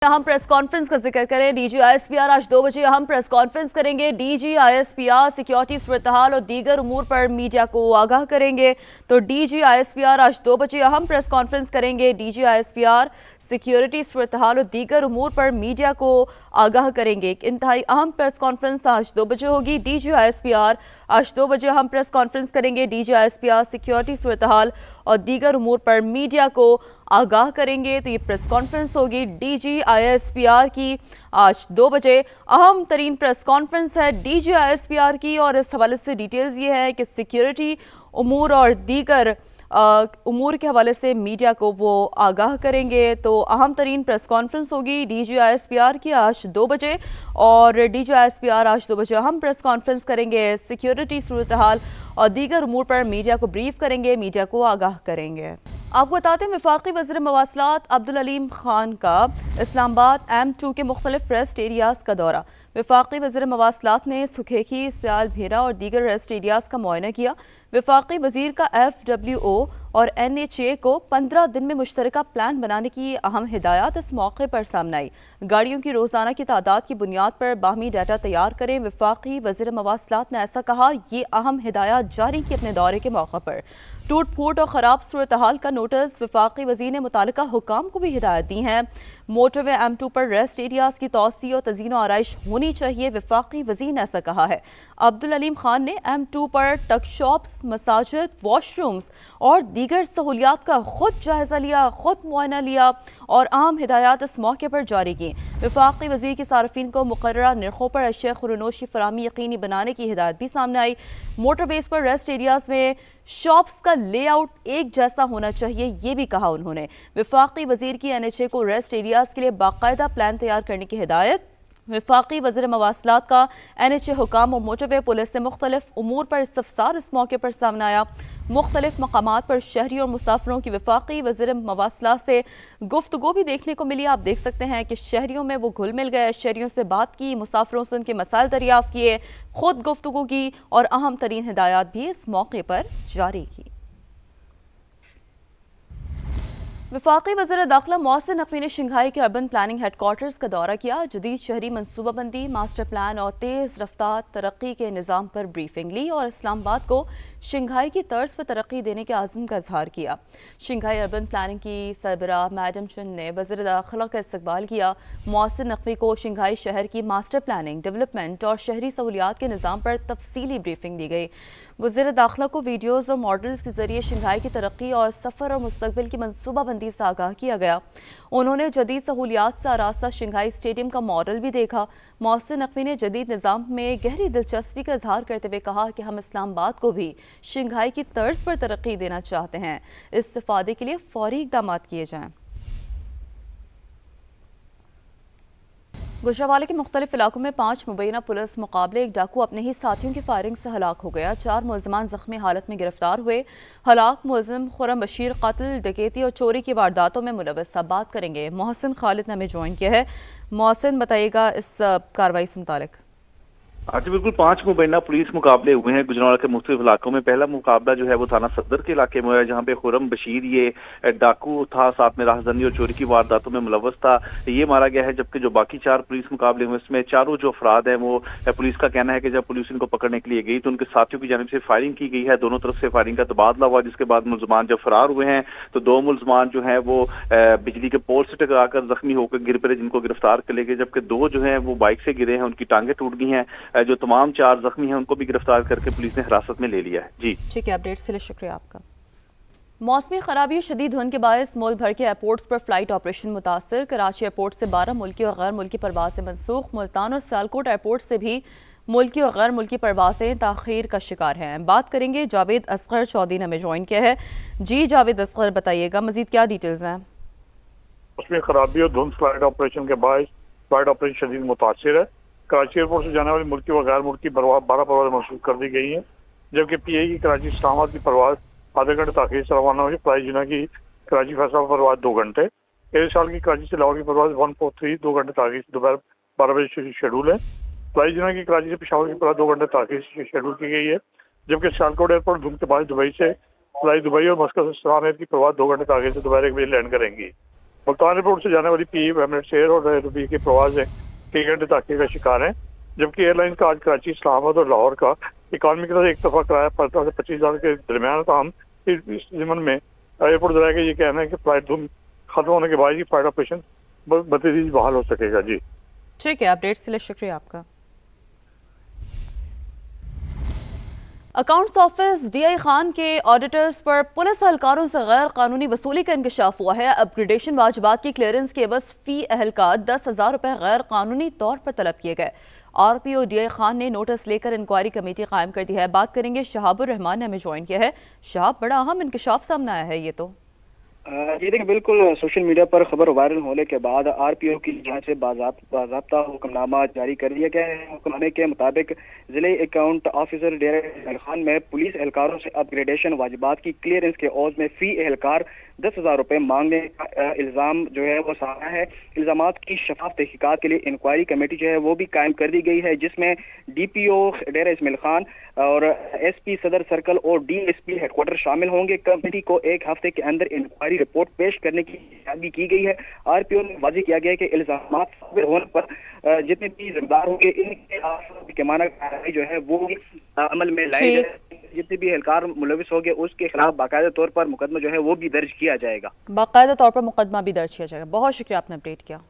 अहम press conference का जिक्र करें। DG-ISPR आज 2 बजे अहम प्रेस कॉन्फ्रेंस करेंगे। DG-ISPR सिक्योरिटी सूरत-ए-हाल और दीगर उमूर पर मीडिया को आगाह करेंगे। तो DG-ISPR आज 2 बजे अहम प्रेस कॉन्फ्रेंस करेंगे। DG-ISPR सिक्योरिटी सूरत-ए-हाल और दीगर उमूर पर मीडिया को आगाह करेंगे। एक इंतहाई अहम प्रेस कॉन्फ्रेंस आज 2 बजे होगी। DG-ISPR आज 2 बजे अहम प्रेस कॉन्फ्रेंस करेंगे। DG-ISPR सिक्योरिटी सूरत-ए-हाल और दीगर उमूर पर मीडिया को आगाह करेंगे। तो ये प्रेस कॉन्फ्रेंस होगी DG-ISPR की आज 2 बजे। अहम तरीन प्रेस कॉन्फ्रेंस है DG-ISPR की और इस हवाले से डिटेल्स ये है कि सिक्योरिटी उमूर और दीगर उमूर के हवाले से मीडिया को वो आगाह करेंगे। तो अहम तरीन प्रेस कॉन्फ्रेंस होगी DG-ISPR की आज 2 बजे और DG-ISPR आज 2 बजे अहम प्रेस कॉन्फ्रेंस करेंगे। सिक्योरिटी सूरत-ए-हाल और दीगर उमूर पर मीडिया को ब्रीफ करेंगे, मीडिया को आगाह करेंगे। आपको बताते हैं वफाकी वज़ीर मवासलात अब्दुल अलीम खान का इस्लामाबाद M2 के मुख्तलिफ रेस्ट एरियाज़ का दौरा। वफाकी वज़ीर मवासलात ने सुखेखी, सियाल भेरा और दीगर रेस्ट एरियाज़ का मुआयना किया। वफाकी वज़ीर का FWO और NHA को 15 दिन में मुश्तरका प्लान बनाने की अहम हिदायत इस मौके पर सामने आई। गाड़ियों की रोज़ाना की तादाद की बुनियाद पर बाहमी डाटा तैयार करें। वफाकी वज़ीर मवासलात ने ऐसा कहा। ये अहम हिदायत जारी की अपने दौरे के मौके पर। टूट फूट और ख़राब सूरत-ए-हाल का नोटिस वफाकी वज़ीर ने मुतालिका हुकाम को भी हिदायत दी हैं। मोटरवे M2 पर रेस्ट एरियाज़ की तौसीह और तज़ीन और आराइश होनी चाहिए, वफाकी वज़ीर ने ऐसा कहा है। अब्दुल अलीम खान ने M2 पर टक शॉप्स, मसाजिद, वॉशरूम्स और दीगर सहूलियात का खुद जायज़ा लिया, खुद मुआयना लिया और अहम हिदायत इस मौके पर जारी की। वफाकी वज़ीर की सार्फिन को मुकर्ररा नरखों पर अशिया खुरनोश की फराहमी यकीनी बनाने की हिदायत भी सामने आई। मोटरवेज़ पर रेस्ट एरियाज़ में शॉप्स का लेआउट एक जैसा होना चाहिए, ये भी कहा उन्होंने। वफाकी वज़ीर की NHA को रेस्ट एरियाज़ के लिए बाकायदा प्लान तैयार करने की हिदायत। वफाकी वज़ीर मवासलात का NHA हुकाम और मोटरवे पुलिस से मुख्तलिफ उमूर पर इस्तफसार इस मौके पर सामने आया। मुख्तलिफ मकामात पर शहरियों और मुसाफिरों की वफाकी वज़ीर मवासलात से गुफ्तगू भी देखने को मिली। आप देख सकते हैं कि शहरियों में वो घुल मिल गए, शहरियों से बात की, मुसाफिरों से उनके मसाइल दरियाफ़्त किए, खुद गुफ्तगू की और अहम तरीन हिदायत भी इस मौके पर जारी की। वफाकी वज़ीर दाखिला मोहसिन नकवी ने शंघाई के अर्बन प्लानिंग हेडक्वार्टर्स का दौरा किया। जदीद शहरी मनसूबाबंदी, मास्टर प्लान और तेज़ रफ्तार तरक्की के निज़ाम पर ब्रीफिंग ली और इस्लामाबाद को शंघाई की तर्ज पर तरक्की देने के आज़म का इजहार किया। शंघाई अर्बन प्लानिंग की सरबराह मैडम चुन ने वज़ीर दाखिला का इस्तकबाल किया। मोहसिन नकवी को शंघाई शहर की मास्टर प्लानिंग, डेवलपमेंट और शहरी सहूलियात के निज़ाम पर तफसीली ब्रीफिंग दी गई। वज़ीर दाखिला को वीडियोज़ और मॉडल्स के जरिए शंघाई की तरक्की और सफ़र और मुस्तकबिल की मनसूबाबंदी से आगाह किया गया। उन्होंने जदीद सहूलियात से आरास्ता शंघाई स्टेडियम का मॉडल भी देखा। मोहसिन नकवी ने जदीद निज़ाम में गहरी दिलचस्पी का इजहार करते हुए कहा कि हम इस्लामाबाद को भी शंघाई की तर्ज पर तरक्की देना चाहते हैं। इस्तिफादे के लिए फौरी इक़दाम किए जाएँ। गुजरांवाला के मुख्तलिफ इलाकों में 5 मुबैना पुलिस मुकाबले एक डाकू अपने ही साथियों की फायरिंग से हलाक हो गया। 4 मुलजमान जख्मी हालत में गिरफ्तार हुए। हलाक मुलजिम खुर्रम बशीर कत्ल, डकैती और चोरी की वारदातों में मुलव्वस। अब बात करेंगे मोहसिन खालिद ने हमें ज्वाइन किया है। मोहसिन, बताइएगा इस कार्रवाई से मुतालिक। जी बिल्कुल, 5 मुबैना पुलिस मुकाबले हुए हैं गुजरांवाला के मुख्तलिफ इलाकों में। पहला मुकाबला जो है वो थाना सदर के इलाके में हुआ है, जहाँ पे खुर्रम बशीर ये डाकू था, साथ में राहजनी और चोरी की वारदातों में मुलव्वस था, ये मारा गया है। जबकि जो बाकी 4 पुलिस मुकाबले हुए इसमें चारों जो अफराद हैं वो पुलिस का कहना है कि जब पुलिस इनको पकड़ने के लिए गई तो उनके साथियों की जानिब से फायरिंग की गई है। दोनों तरफ से फायरिंग का तबादला हुआ, जिसके बाद मुलजमान जब फरार हुए हैं तो 2 मुलजमान जो है वो बिजली के पोल से टकरा कर जख्मी होकर गिर पड़े, जिनको गिरफ्तार कर ले गए। जबकि 2 जो है वो बाइक से गिरे हैं, उनकी टांगें टूट गई हैं। जो तमाम 4 जख्मी हैं उनको भी गिरफ्तार करके पुलिस ने हिरासत में ले लिया है। जी ठीक है, अपडेट्स के लिए शुक्रिया आपका। मौसमी खराबी शदीद धुंध के बायस मुल्क भर के एयरपोर्ट्स पर फ्लाइट ऑपरेशन मुतासर। कराची एयरपोर्ट से 12 मुल्की और गैर मुल्की परवासें मनसूख। मुल्तान और सियालकोट एयरपोर्ट से भी मुल्की और गैर मुल्की परवासें ताखीर का शिकार हैं। बात करेंगे जावेद असगर चौधरी ने हमें ज्वाइन किया है। जी जावेद असगर, बताइएगा मजीद क्या डिटेल्स हैं। मौसमी खराबी और धुंध फ्लाइट ऑपरेशन के बायस फ्लाइट ऑपरेशन शदीद मुतासर है। कराची एयरपोर्ट से जाने वाली मुल्की व गैर मुल्की 12 परवाज़ें मनसूख कर दी गई हैं, जबकि PI की कराची इस्लामाबाद की परवाज़ आधे घंटे ताख़ीर से रवाना हुई। फ्लाई जिना की कराची फैसला परवाज़ 2 घंटे। एयर साल की कराची से लाहौर की परवाज़ 143 2 घंटे ताख़ीर से दोपहर 12 बजे से शेड्यूल है। फ्लाई जिना की कराची से पेशावर की परवाज़ 2 घंटे ताख़ीर से शेड्यूल की गई है, जबकि सियालकोट एयरपोर्ट धुंध के बाद दुबई से फ्लाई दुबई और मस्कत से इस्लामाबाद की परवाज़ 2 घंटे ताख़ीर से दोपहर 1 बजे लैंड करेंगी। मुल्तान एयरपोर्ट से जाने वाली पी एमिरेट्स एयर और रुपये के प्रवास कई घंटे ताक़ी का शिकार हैं, जबकि एयरलाइन का आज कराची, इस्लामाबाद और लाहौर का इकॉनमी की तरफ एक तरफा किराया 15 से 25,000 के दरमियान था। हम इस ज़िमन में एयरपोर्ट ज़राए का ये कहना है कि फ्लाइट धूम खत्म होने के बाद ही फ्लाइट ऑपरेशन बतदरीज बहाल हो सकेगा। जी ठीक है, अपडेट्स के लिए शुक्रिया आपका। अकाउंट्स ऑफिस डीआई खान के ऑडिटर्स पर पुलिस एहलकारों से गैर कानूनी वसूली का इंकशाफ हुआ है। अपग्रेडेशन वाजिबात की क्लियरेंस के एवज फी एहलकार 10,000 रुपये गैर कानूनी तौर पर तलब किए गए। आरपीओ डीआई खान ने नोटिस लेकर इंक्वायरी कमेटी कायम कर दी है। बात करेंगे, शहाबुर रहमान ने हमें ज्वाइन किया है। शहाब, बड़ा अहम इंकशाफ सामने आया है ये तो। ये देखिए, बिल्कुल सोशल मीडिया पर खबर वायरल होने के बाद आरपीओ की जांच से बाज़ाब्ता हुक्मनामा जारी कर दिया गया है। हुक्मनामे के मुताबिक जिले अकाउंट ऑफिसर डीआई खान में पुलिस एहलकारों से अपग्रेडेशन वाजिबात की क्लियरेंस के एवज में फी एहलकार 10,000 रुपये मांगने का इल्ज़ाम जो है वो सामना है। इल्ज़ामात की शफाफ तहकीकात के लिए इंक्वायरी कमेटी जो है वो भी कायम कर दी गई है, जिसमें डीपीओ डेरा इस्माइल खान और एसपी सदर सर्कल और डीएसपी हेडक्वार्टर शामिल होंगे। कमेटी को एक हफ्ते के अंदर इंक्वायरी रिपोर्ट पेश करने की भी की गई है। आरपीओ ने वाज़ेह किया गया है कि इल्ज़ामात साबित होने पर जितने भी जिम्मेदार होंगे इनके पैमाना कार्रवाई जो है वो अमल में लाई जाएगी। जितने भी एहलकार मुलविस होंगे उसके खिलाफ बाकायदा तौर पर मुकदमा जो है वो भी दर्ज किया जाएगा। बाकायदा तौर पर मुकदमा भी दर्ज किया जाएगा। बहुत शुक्रिया, आपने अपडेट किया।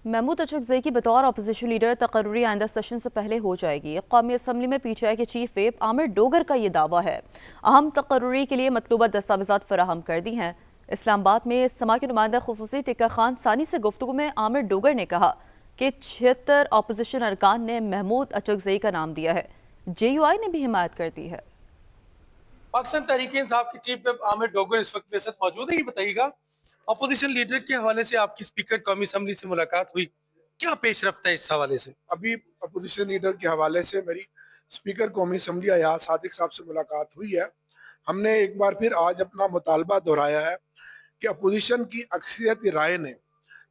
महमूद अचकज़ई की बतौर अपोजिशन लीडर तकर्रुरी आइंदा सेशन से पहले हो जाएगी। कौमी असम्बली में पीटीआई के चीफ व्हिप आमिर डोगर का ये दावा है। अहम तकर्रुरी के लिए मतलूबा दस्तावेज़ात फराहम कर दी हैं। इस्लामाबाद में समा के नुमाइंदा खुसूसी टिक्का खान सानी से गुफ्तगू में आमिर डोगर ने कहा कि 76 अपोजिशन अरकान ने महमूद अचकज़ई का नाम दिया है। जेयूआई ने भी हिमायत कर दी है। पाकिस्तान तहरीक इंसाफ के चीफ व्हिप आमिर डोगर इस वक्त मेरे साथ मौजूद है। ये बताइएगा, अपोजिशन लीडर के हवाले से आपकी स्पीकर कौमी असम्बली से मुलाकात हुई, क्या पेश रफ्त है इस हवाले से? अभी अपोजिशन लीडर के हवाले से मेरी स्पीकर कौमी असम्बली अयाज सादिक साहब से मुलाकात हुई है। हमने एक बार फिर आज अपना मुतालबा दोहराया है कि अपोजिशन की अक्सरियती राय ने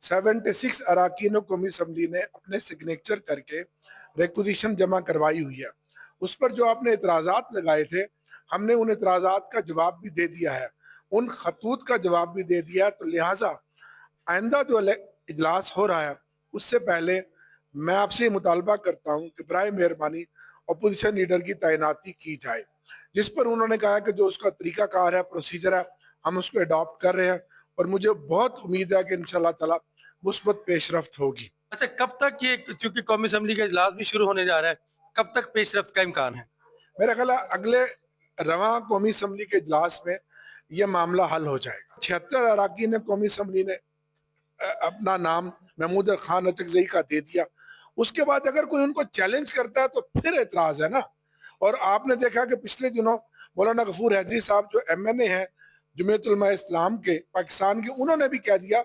76 अराकीन कौमी असम्बली ने अपने सिग्नेचर करके रिक्विजिशन जमा करवाई हुई है। उस पर जो आपने इतराज़ात लगाए थे, हमने उन इतराज़ात का जवाब भी दे दिया है, उन खतूत का जवाब भी दे दिया है। तो लिहाजा आइंदा जो इजलास हो रहा है उससे पहले मैं आपसे मुतालबा करता हूँ कि बराए मेहरबानी अपोजिशन लीडर की तैनाती की जाए, जिस पर उन्होंने कहा कि जो उसका तरीकाकार है, प्रोसीजर है, हम उसको अडॉप्ट कर रहे हैं और मुझे बहुत उम्मीद है कि इंशाल्लाह ताला मुस्बत पेशरफ्त होगी। अच्छा, कब तक ये, चूंकि कौमी असम्बली का इजलास भी शुरू होने जा रहा है, कब तक पेशरफ्त का इम्कान है? मेरा ख्याल है अगले रवां कौमी असम्बली के इजलास में यह मामला हल हो जाएगा। 76 अराकीन कौमी असम्बली ने अपना नाम महमूद खान अचकज़ई का दे दिया। उसके बाद अगर कोई उनको चैलेंज करता है तो फिर एतराज है ना। और आपने देखा कि पिछले दिनों मौलाना गफूर हैदरी साहब जो MNA हैं जमीयत उलमा इस्लाम के पाकिस्तान के, उन्होंने भी कह दिया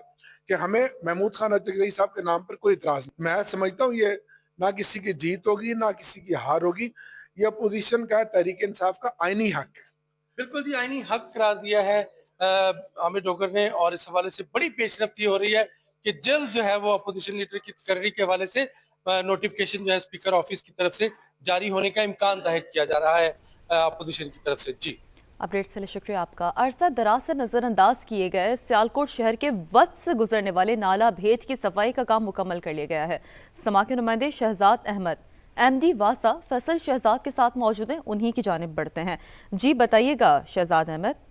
कि हमें महमूद खान अचकज़ई साहब के नाम पर कोई इतराज नहीं। मैं समझता हूँ ये ना किसी की जीत होगी ना किसी की हार होगी, ये अपोजिशन का तहरीक इंसाफ का आईनी हक है। बिल्कुल जी, आईनी हक करार दिया है आमिर डोगर ने। और इस हवाले से बड़ी पेशरफ्ती हो रही है कि जल्द जो है वो अपोजिशन लीडर की तकर्री के हवाले से नोटिफिकेशन जो है स्पीकर ऑफिस की तरफ से जारी होने का इम्कान जाहिर किया जा रहा है अपोजिशन की तरफ से। जी, अपडेट्स के लिए शुक्रिया आपका। अरसा दराज से नज़रअंदाज किए गए सियालकोट शहर के वत से गुजरने वाले नाला भेज की सफाई का काम मुकम्मल कर लिया गया है। समा के नुमाइंदे शहजाद अहमद MD वासा फैसल शहजाद के साथ मौजूद हैं, उन्हीं की जानिब बढ़ते हैं। जी बताइएगा शहजाद अहमद।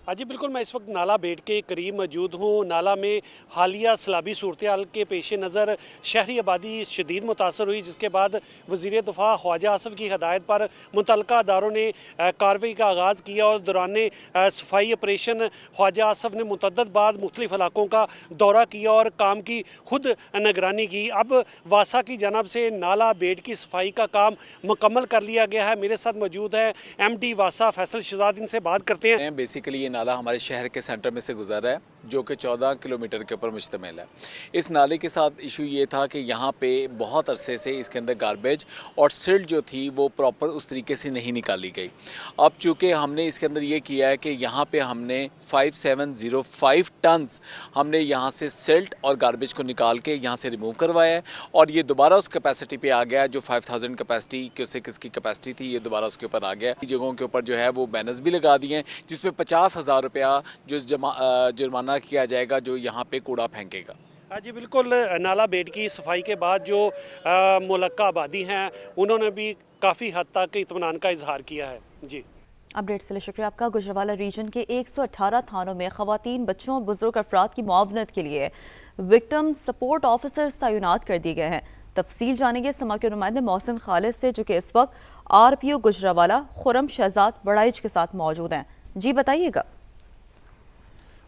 हाँ जी बिल्कुल, मैं इस वक्त नाला बेट के करीब मौजूद हूँ। नाला में हालिया सैलाबी सूरत हाल के पेश नज़र शहरी आबादी शदीद मुतासर हुई, जिसके बाद वज़ीर दफ़ा ख्वाजा आसफ़ की हदायत पर मुतल्लिक़ा अदारों ने कार्रवाई का आगाज़ किया और दौरान सफाई ऑपरेशन ख्वाजा आसफ़ ने मुतअद्दिद बार मुख्तलिफ़ इलाकों का दौरा किया और काम की खुद निगरानी की। अब वासा की जानब से नाला बेट की सफाई का काम मुकम्मल कर लिया गया है। मेरे साथ मौजूद है MD वासा फैसल शहजाद, इनसे बात करते हैं। बेसिकली ये नाला हमारे शहर के सेंटर में से गुजर रहा है जो कि 14 किलोमीटर के ऊपर मुश्तमिल है। इस नाले के साथ इशू ये था कि यहाँ पे बहुत अरसे से इसके अंदर गार्बेज और सिल्ट जो थी वो प्रॉपर उस तरीके से नहीं निकाली गई। अब चूँकि हमने इसके अंदर ये किया है कि यहाँ पे हमने 5705 टन्स हमने यहाँ से सिल्ट और गार्बेज को निकाल के यहाँ से रिमूव करवाया है और ये दोबारा उस कैपेसिटी पे आ गया है जो 5000 कैपेसिटी क्यूसेक की कैपेसिटी थी, ये दोबारा उसके ऊपर आ गया है। जगहों के ऊपर जो है वो बैनर्स भी लगा दिए हैं जिसमें 50,000 रुपया जो जुर्माना किया जाएगा जो यहाँ पे कूड़ा फेंकेगा। हाँ जी बिल्कुल, नाला बेट की सफाई के बाद जो मुलक्का आबादी हैं उन्होंने भी काफ़ी हद तक इत्मीनान का इजहार किया है। जी अपडेट के लिए शुक्रिया आपका। गुजरांवाला रीजन के 118 थानों में खवातीन, बच्चों और बुजुर्ग अफराद की मुआवनत के लिए विक्टिम सपोर्ट ऑफिसर्स तैनात कर दिए गए हैं। तफसील जानेंगे समा के नुमाइंदे मोहसिन खालिद से जो कि इस वक्त RPO गुजरांवाला खुरम शहजाद बड़ाइच के साथ मौजूद हैं। जी बताइएगा।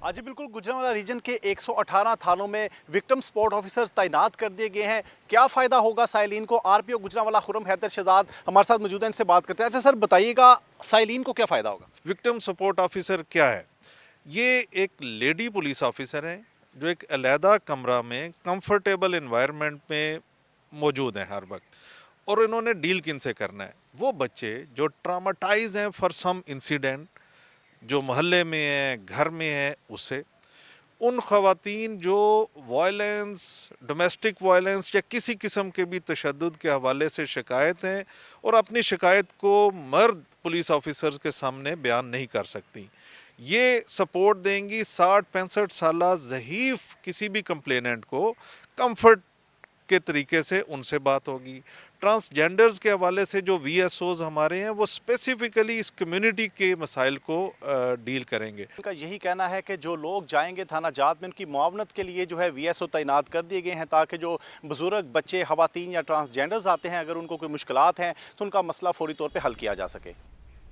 आज बिल्कुल गुजरांवाला रीजन के 118 थानों में विक्टिम सपोर्ट ऑफिसर्स तैनात कर दिए गए हैं। क्या फ़ायदा होगा साइलिन को? RPO गुजरांवाला खुरम हैदर शहजाद हमारे साथ मौजूद हैं, इनसे बात करते हैं। अच्छा सर बताइएगा, साइलिन को क्या फ़ायदा होगा? विक्टिम सपोर्ट ऑफिसर क्या है? ये एक लेडी पुलिस ऑफिसर है जो एक अलहदा कमरा में कंफर्टेबल एनवायरनमेंट में मौजूद हैं हर वक्त, और इन्होंने डील किन से करना है? वो बच्चे जो ट्रामाटाइज हैं फॉर सम इंसिडेंट, जो मोहल्ले में हैं, घर में हैं, उससे उन ख़वातीन जो वायलेंस, डोमेस्टिक वायलेंस या किसी किस्म के भी तशद्दुद के हवाले से शिकायत हैं और अपनी शिकायत को मर्द पुलिस ऑफिसर्स के सामने बयान नहीं कर सकती, ये सपोर्ट देंगी। 60-65 साल ज़हीफ़ किसी भी कंप्लेनेंट को कंफर्ट के तरीके से उनसे बात होगी। ट्रांसजेंडर्स के हवाले से जो VSOs हमारे हैं वो स्पेसिफिकली इस कम्युनिटी के मसाइल को डील करेंगे। उनका यही कहना है कि जो लोग जाएंगे थाना जात में उनकी मुआवनत के लिए जो है VSO तैनात कर दिए गए हैं ताकि जो बुजुर्ग, बच्चे, खवातीन या ट्रांसजेंडर्स आते हैं अगर उनको कोई मुश्किलात हैं तो उनका मसला फौरी तौर पे हल किया जा सके।